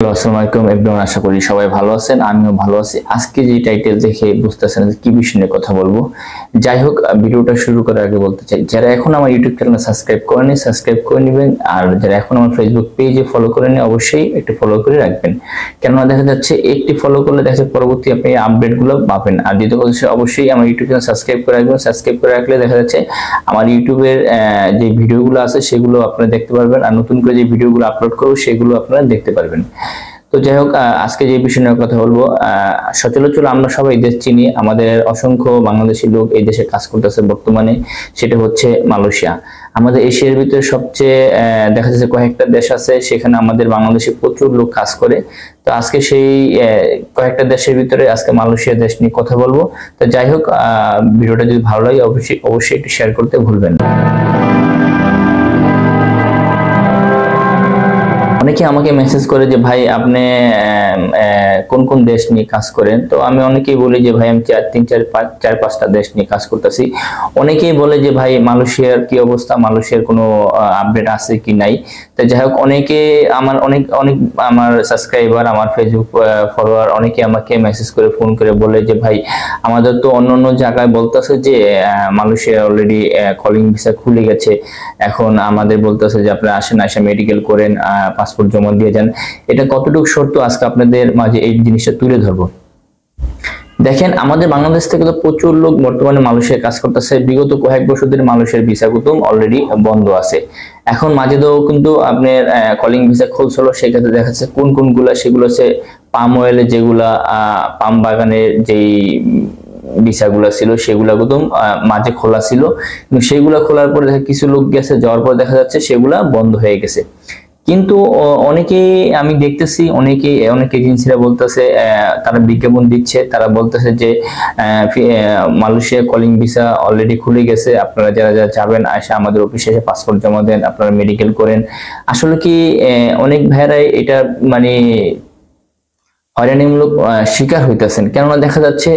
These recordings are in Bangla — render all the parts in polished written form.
আসসালামু আলাইকুম এভরিওয়ান, আশা করি সবাই ভালো আছেন। আমিও ভালো আছি। আজকে যে টাইটেল দেখে বুঝতেছেন কি বিষয় নিয়ে কথা বলবো। যাই হোক, ভিডিওটা শুরু করার আগে বলতে চাই, যারা এখন আমার ইউটিউব চ্যানেল সাবস্ক্রাইব করেনি সাবস্ক্রাইব করে নেবেন, আর যারা এখন আমার ফেসবুক পেজে ফলো করেনি অবশ্যই একটু ফলো করে রাখবেন। কেননা দেখা যাচ্ছে একটি ফলো করলে দেখা যাচ্ছে পরবর্তী আপনি আপডেটগুলো পাবেন। আর দ্বিতীয় কথা অবশ্যই আমার ইউটিউব চ্যানেল সাবস্ক্রাইব করে রাখবেন। সাবস্ক্রাইব করে রাখলে দেখা যাচ্ছে আমার ইউটিউবের যে ভিডিওগুলো আছে সেগুলো আপনারা দেখতে পারবেন, আর নতুন করে যে ভিডিওগুলো আপলোড করব সেগুলো আপনারা দেখতে পারবেন। তো যাই হোক, আজকে যে বিষয় নিয়ে কথা বলবো, সচরাচর আমরা সবাই দেশ চিনি, আমাদের অসংখ্য বাংলাদেশি লোক এই দেশে কাজ করতেছে বর্তমানে, সেটা হচ্ছে মালয়েশিয়া। আমাদের এশিয়ার ভিতরে সবচেয়ে দেখা যাচ্ছে কয়েকটা দেশ আছে, সেখানে আমাদের বাংলাদেশে প্রচুর লোক কাজ করে। তো আজকে সেই কয়েকটা দেশের ভিতরে আজকে মালয়েশিয়া দেশ নিয়ে কথা বলবো। তো যাই হোক, ভিডিওটা যদি ভালো লাগে অবশ্যই একটু শেয়ার করতে ভুলবেন না। অনেকে আমাকে মেসেজ করে যে ভাই আপনি কোন কোন দেশ নিয়ে কাজ করেন। তো আমি অনেকেই বলি যে ভাই আমি চার পাঁচটা দেশ নিয়ে কাজ করতেছি। অনেকেই বলে যে ভাই মালয়েশিয়ার কি অবস্থা, মালয়েশিয়ার কোনো আপডেট আছে কি নাই। তো যাই হোক, অনেকে অনেক আমার সাবস্ক্রাইবার, আমার ফেসবুক ফলোয়ার অনেকে আমাকে মেসেজ করে ফোন করে বলে যে ভাই আমাদের তো অন্য জায়গায় বলতেছে যে মালয়েশিয়া অলরেডি কলিং ভিসা খুলে গেছে, এখন আমাদের বলতেছে যে আপনারা আসেন, আসে মেডিকেল করেন, পাসপোর্ট জমা দিয়ে যান। এটা কতটুকু সত্য আজকে আপনাদের মাঝে এই জিনিসটা তুলে ধরবো। দেখেন, আমাদের বাংলাদেশ থেকে তো প্রচুর লোক বর্তমানে মালয়েশিয়ায় কাজ করতেছে। বিগত কয়েক বছর ধরে মালয়েশিয়ার ভিসা কিন্তু অলরেডি বন্ধ আছে। এখন মাঝে তো কিন্তু আপনার কলিং ভিসা খুলছিল, সেক্ষেত্রে দেখা যাচ্ছে কোনগুলা, সেগুলো হচ্ছে পাম অয়েলের যেগুলা পাম বাগানের যেই ভিসাগুলা ছিল সেগুলা একদম মাঝে খোলা ছিল, কিন্তু সেগুলা খোলার পরে কিছু লোক গেছে, যাওয়ার পর দেখা যাচ্ছে সেগুলা বন্ধ হয়ে গেছে। কিন্তু অনেকেই আমি দেখতেছি, অনেক এজেন্সিরা বলতেছে, তারা বিজ্ঞাপন দিচ্ছে, তারা বলতেছে যে মালয়েশিয়া কলিং ভিসা অলরেডি খুলে গেছে, আপনারা যারা যাবেন আসে আমাদের অফিসে এসে পাসপোর্ট জমা দেন, আপনারা মেডিকেল করেন। আসলে কি অনেক ভাইরাই এটা মানে হয়রানিমূলক শিকার হইতেছেন। কেননা দেখা যাচ্ছে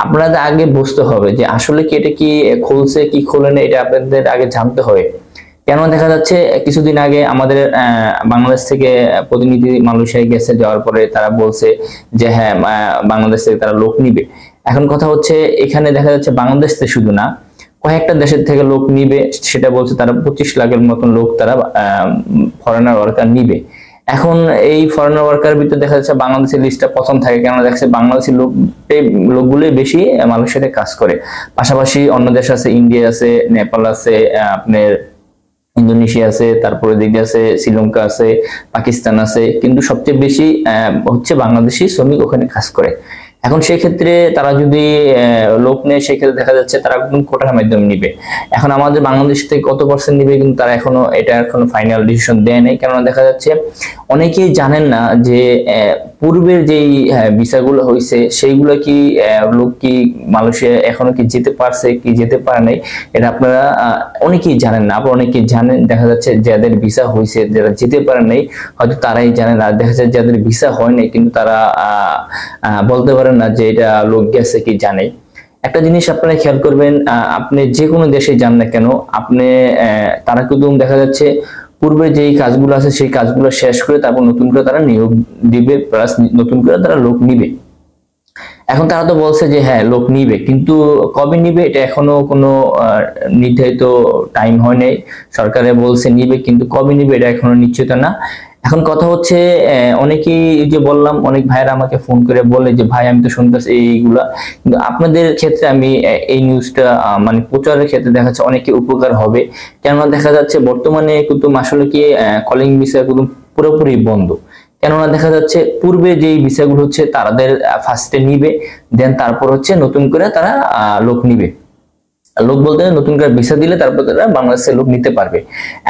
আপনাদের আগে বুঝতে হবে যে আসলে কি এটা কি খুলছে কি খোলে না, এটা আপনাদের আগে জানতে হবে। কেন দেখা যাচ্ছে কিছুদিন আগে আমাদের বাংলাদেশ থেকে প্রতিনিধি মালয়েশিয়ায় গেছে, যাওয়ার পরে তারা বলছে যে হ্যাঁ বাংলাদেশ থেকে তারা লোক নিবে। এখন কথা হচ্ছে এখানে দেখা যাচ্ছে বাংলাদেশ থেকে শুধু না, কয়েকটা দেশের থেকে লোক নিবে, সেটা বলছে তারা 25 লাখের মতন লোক তারা ফরেনার ওয়ার্কার নিবে। এখন এই ফরেনার ওয়ার্কার ভিতরে দেখা যাচ্ছে বাংলাদেশের লিস্টটা প্রথম থাকে, কেন দেখছে বাংলাদেশি লোকগুলোই বেশি মালয়েশিয়াতে কাজ করে। পাশাপাশি অন্য দেশ আছে, ইন্ডিয়া আছে, নেপাল আছে, আপনার ইন্দোনেশিয়া আছে, তারপরে দিকে আছে শ্রীলঙ্কা আছে, পাকিস্তান আছে, কিন্তু সবচেয়ে বেশি হচ্ছে বাংলাদেশি শ্রমিক ওখানে কাজ করে। এখন সেই ক্ষেত্রে তারা যদি লোক নেয়, সেক্ষেত্রে দেখা যাচ্ছে তারা একদম কোটার মাধ্যমে নিবে। এখন আমাদের বাংলাদেশ থেকে কত পার্সেন্ট নিবে কিন্তু তারা এখনো ফাইনাল ডিসিশন দেয় নাই। কেননা দেখা যাচ্ছে অনেকেই জানেন না যে পূর্বের যেই ভিসাগুলো হয়েছে সেইগুলো কি লোক কি মালয়েশিয়া এখনো কি যেতে পারছে কি যেতে পারে নাই, এটা আপনারা অনেকেই জানেন না। আপনারা অনেকেই জানেন, দেখা যাচ্ছে যাদের ভিসা হয়েছে, যারা যেতে পারে নাই হয়তো তারাই জানেন, আর দেখা যাচ্ছে যাদের ভিসা হয় নাই কিন্তু তারা বলতে পারেন না যে এটা লোক গেছে কি জানে। একটা জিনিস আপনারা খেয়াল করবেন, আপনি যে কোনো দেশে যান না কেন, আপনি তারা কিন্তু দেখা যাচ্ছে পূর্বে যেই কাজগুলো আছে সেই কাজগুলো শেষ করে তারপর নতুন করে তারা নিয়োগ দিবে, প্লাস নতুন করে তারা লোক নিবে। এখন তারা তো বলছে যে হ্যাঁ লোক নিবে, কিন্তু কবে নিবে এটা এখনো কোনো নির্ধারিত টাইম হয় নাই। সরকারে বলছে নিবে, কিন্তু কবে নিবে এটা এখনো নিশ্চিত না। এখন কথা হচ্ছে অনেকেই যে বললাম, অনেক ভাইরা আমাকে ফোন করে বলে যে ভাই আমি তো শুনতেছি এইগুলা, কিন্তু আপনাদের ক্ষেত্রে আমি এই নিউজটা মানে প্রচারের ক্ষেত্রে দেখা যাচ্ছে অনেকে উপকার হবে। কেননা দেখা যাচ্ছে বর্তমানে কিন্তু আসলে কি কলিং ভিসা কিন্তু পুরোপুরি বন্ধ। কেননা দেখা যাচ্ছে পূর্বে যেই ভিসাগুলো হচ্ছে তাদের ফার্স্টে নিবে, দেন তারপর হচ্ছে নতুন করে তারা লোক নিবে। লোক বলতে নতুন করে ভিসা দিলে তারপর তারা বাংলাদেশের লোক নিতে পারবে।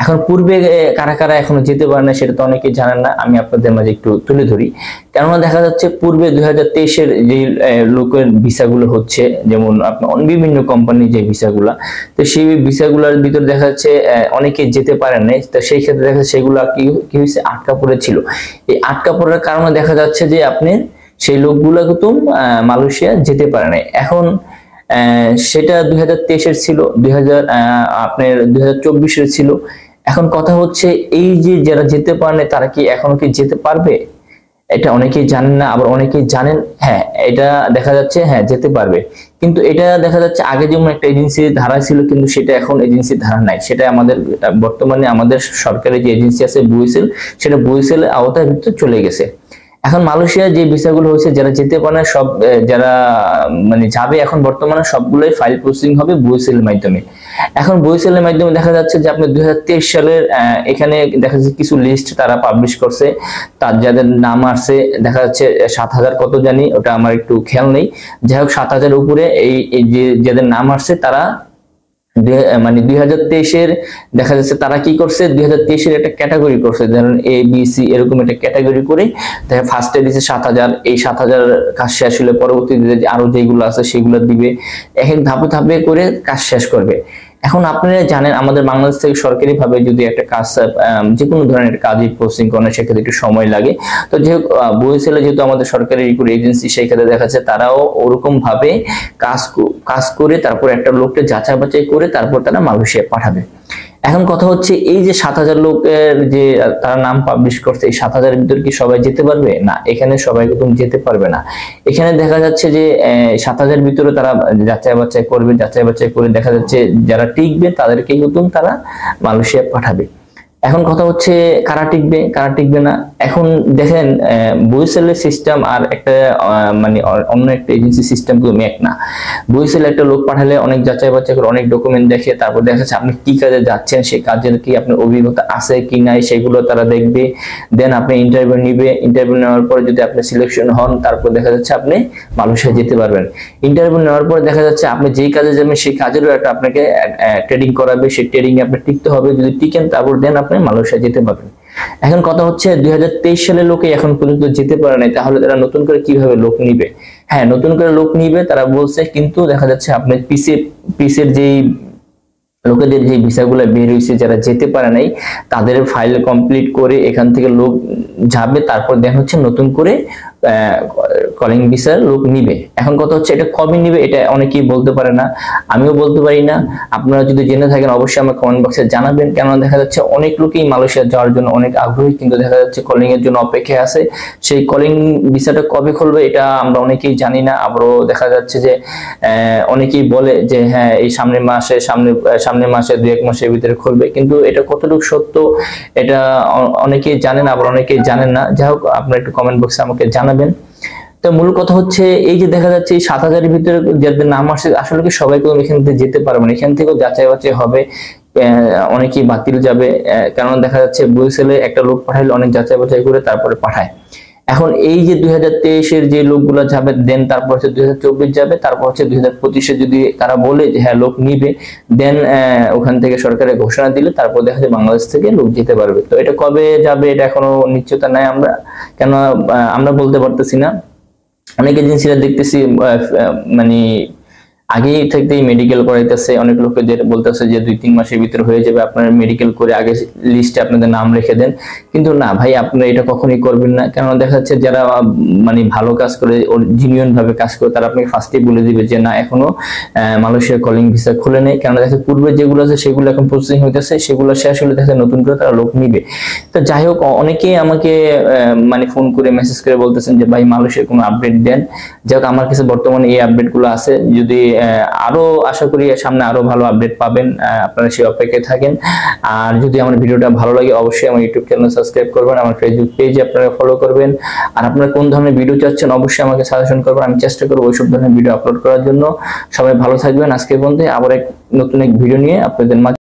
এখন পূর্বে কারা কারা এখনো যেতে পারে না সেটা তো অনেকে জানেন না, আমি আপনাদের মাঝে একটু তুলে ধরি। কেননা দেখা যাচ্ছে পূর্বে 2023-এর যে লোকের ভিসাগুলো হচ্ছে, যেমন আপনার বিভিন্ন কোম্পানির যে ভিসাগুলা, তো সেই ভিসাগুলোর ভিতরে দেখা যাচ্ছে অনেকে যেতে পারে নাই। তো সেই ক্ষেত্রে দেখা যাচ্ছে সেগুলো কি হয়েছে, আটকা পড়েছিল। এই আটকা পড়ার কারণে দেখা যাচ্ছে যে আপনি সেই লোকগুলো কিন্তু মালয়েশিয়া যেতে পারে নাই। এখন সেটা 2023-এর ছিল, আপনার 2024-এর ছিল। এখন কথা হচ্ছে এই যে যারা যেতে পারে তারা কি এখনো কি যেতে পারবে? এটা অনেকেই জানেন না, আবার অনেকেই জানেন। হ্যাঁ, এটা দেখা যাচ্ছে হ্যাঁ যেতে পারবে, কিন্তু এটা দেখা যাচ্ছে আগে যেমন একটা এজেন্সির ধারা ছিল, কিন্তু সেটা এখন এজেন্সির ধারা নাই। সেটা আমাদের বর্তমানে আমাদের সরকারি যে এজেন্সি আছে বুয়েসেল, সেটা বুয়েসেলের আওতার ভিতরে চলে গেছে। এখন মালয়েশিয়ার যে ভিসাগুলো হয়েছে, যারা যেতে পারে না সব যারা মানে যাবে, এখন বর্তমানে সবগুলোই ফাইল প্রসেসিং হবে বুয়েসেলের মাধ্যমে। এখন বুয়েসেলের মাধ্যমে দেখা যাচ্ছে যে আপনি 2023 সালের এখানে দেখা যাচ্ছে কিছু লিস্ট তারা পাবলিশ করছে, তার যাদের নাম আসছে দেখা যাচ্ছে 7,000 কত জানি, ওটা আমার একটু খেয়াল নেই। যাই হোক 7,000 উপরে এই যে যাদের নাম আসছে তারা মানে 2023-এর দেখা যাচ্ছে তারা কি করছে, 2023-এর একটা ক্যাটাগরি করছে, ধরুন এ বি সি এরকম একটা ক্যাটাগরি করে দেখা ফার্স্টে দিচ্ছে 7,000, এই 7,000 কাজ শেষ হলে পরবর্তীতে আরো যেগুলো আছে সেগুলো দিবে, এক এক ধাপে ধাপে করে কাজ শেষ করবে। এখন আপনারা জানেন আমাদের বাংলাদেশ থেকে সরকারি ভাবে যদি একটা কাজ যে কোনো ধরনের কাজই প্রসেসিং করেন সেক্ষেত্রে একটু সময় লাগে। তো যেহেতু বুয়েসেলে যেহেতু আমাদের সরকারি এজেন্সি, সেই ক্ষেত্রে দেখা যাচ্ছে তারাও ওরকম ভাবে কাজ করে তারপর একটা লোককে যাচাই বাছাই করে তারপর তারা মালয়েশিয়া পাঠাবে। এখন কথা হচ্ছে এই যে 7,000 লোকের যে তারা নাম পাবলিশ করছে, এই 7,000-এর ভিতর কি সবাই যেতে পারবে? না, এখানে সবাই একদম যেতে পারবে না। এখানে দেখা যাচ্ছে যে 7,000-এর ভিতরে তারা যাচাই বাছাই করবে, যাচাই বাছাই করে দেখা যাচ্ছে যারা টিকবে তাদেরকেই নতুন তারা মালয়েশিয়া পাঠাবে। এখন কথা হচ্ছে কারা টিকবে কারা টিকবে না। এখন দেখেন বুয়েসেলের সিস্টেম আর একটা মানে অন্য একটা এজেন্সি সিস্টেম কিন্তু এক না। বুয়েসেলে একটা লোক পাঠালে অনেক যাচাই বাছাই করে, অনেক ডকুমেন্ট দেখে, তারপর দেখা যাচ্ছে আপনি কি কাজে যাচ্ছেন, সেই কাজের কি আপনার অভিজ্ঞতা আছে কি নাই সেগুলো তারা দেখবে। দেন আপনি ইন্টারভিউ নিবে, ইন্টারভিউ নেওয়ার পরে যদি আপনি সিলেকশন হন তারপর দেখা যাচ্ছে আপনি মালয়েশিয়া যেতে পারবেন। ইন্টারভিউ নেওয়ার পরে দেখা যাচ্ছে আপনি যেই কাজে যাবেন সেই কাজেরও একটা আপনাকে ট্রেডিং করাবে, সেই ট্রেডিং এ আপনি টিকতে হবে, যদি টিকেন তারপর দেন আপনি মালয়েশিয়া যেতে পারবেন। এখন কথা হচ্ছে 2023 সালের লোকে এখন পর্যন্ত যেতে পারে নাই, তাহলে তারা নতুন করে কিভাবে লোক নিবে? হ্যাঁ, নতুন করে লোক নিবে তারা বলছে, কিন্তু দেখা যাচ্ছে আপনি পিসের যেই লোকেদের যে ভিসাগুলো বের হয়েছে যারা যেতে পারে নাই তাদের ফাইল কমপ্লিট করে এখান থেকে লোক যাবে, তারপর দেখা হচ্ছে নতুন করে কলিং ভিসার লোক নিবে। এখন কথা হচ্ছে এটা কবে নিবে এটা অনেকেই বলতে পারে না, আমিও বলতে পারি না। আপনারা যদি জেনে থাকেন অবশ্যই আমার কমেন্ট বক্সে জানাবেন, কেননা দেখা যাচ্ছে অনেক লোকই মালয়েশিয়া যাওয়ার জন্য অনেক আগ্রহী, কিন্তু দেখা যাচ্ছে কলিং এর জন্য অপেক্ষায় আছে। সেই কলিং ভিসাটা কবে খুলবে এটা আমরা অনেকেই জানি না। আবারও দেখা যাচ্ছে যে অনেকেই বলে যে হ্যাঁ এই সামনের মাসে 2-1 মাসের ভিতরে খুলবে, কিন্তু এটা কতটুকু সত্য এটা অনেকেই জানেন, আবার অনেকেই জানেন না। যাই হোক আপনারা একটু কমেন্ট বক্সে আমাকে জানাবেন। তো মূল কথা হচ্ছে এই যে দেখা যাচ্ছে এই 7,000-এর ভিতরে যাদের নাম আসছে আসলে কি সবাই কেউ এখান থেকে যেতে পারবে না, এখান থেকেও যাচাই বাছাই হবে, অনেকেই বাতিল যাবে। কারণ দেখা যাচ্ছে বুয়েসেলে একটা লোক পাঠাইলে অনেক যাচাই বাছাই করে তারপরে পাঠায়। এখন এই যে 2023-এর যে লোকগুলো যাবে, দেন তারপর হচ্ছে 2024 যাবে, তারপর হচ্ছে 2025-এ যদি তারা বলে যে হ্যাঁ লোক নিবে, দেন ওখান থেকে সরকারের ঘোষণা দিলে তারপর দেখা যায় বাংলাদেশ থেকে লোক যেতে পারবে। তো এটা কবে যাবে এটা এখনো নিশ্চয়তা নাই আমরা, কেন আমরা বলতে পারতেছি না। অনেক এজেন্সিরা দেখতেছি মানে আগেই থেকেই মেডিকেল করাইতেছে, অনেক লোকেদের বলতেছে যে 2-3 মাসের ভিতরে হয়ে যাবে, আপনারা মেডিকেল করে আগে লিস্টে আপনাদের নাম রেখে দেন। কিন্তু না ভাই, আপনারা এটা কখনোই করবেন না, কেননা দেখা যাচ্ছে যারা মানে ভালো কাজ করে, জেনুইন ভাবে কাজ করে, তারা আপনাকে ফার্স্টেই বলে দিবে যে না এখনো মালয়েশিয়ার কলিং ভিসা খুলে নেই, কেননা দেখা যাচ্ছে পূর্বে যেগুলো আছে সেগুলো এখন প্রসেসিং হইতেছে, সেগুলো শেষ হলে দেখা নতুন করে তারা লোক নিবে। তো যাই হোক অনেকেই আমাকে মানে ফোন করে মেসেজ করে বলতেছেন যে ভাই মালয়েশিয়ার কোনো আপডেট দেন। যাই হোক আমার কাছে বর্তমানে এই আপডেট গুলো আছে, যদি আরো আশা করি সামনে আরো ভালো আপডেট পাবেন, আপনারা সেই অপেক্ষায় থাকেন। আর যদি আমার ভিডিওটা ভালো লাগে অবশ্যই আমার ইউটিউব চ্যানেল সাবস্ক্রাইব করবেন, আমার ফেসবুক পেজে আপনারা ফলো করবেন। আর আপনারা কোন ধরনের ভিডিও চাচ্ছেন অবশ্যই আমাকে সাজেশন করবেন, আমি চেষ্টা করব ওইসব ধরনের ভিডিও আপলোড করার জন্য। সবাই ভালো থাকবেন, আজকে পর্যন্ত আবার নতুন এক ভিডিও নিয়ে আপনাদের মাঝে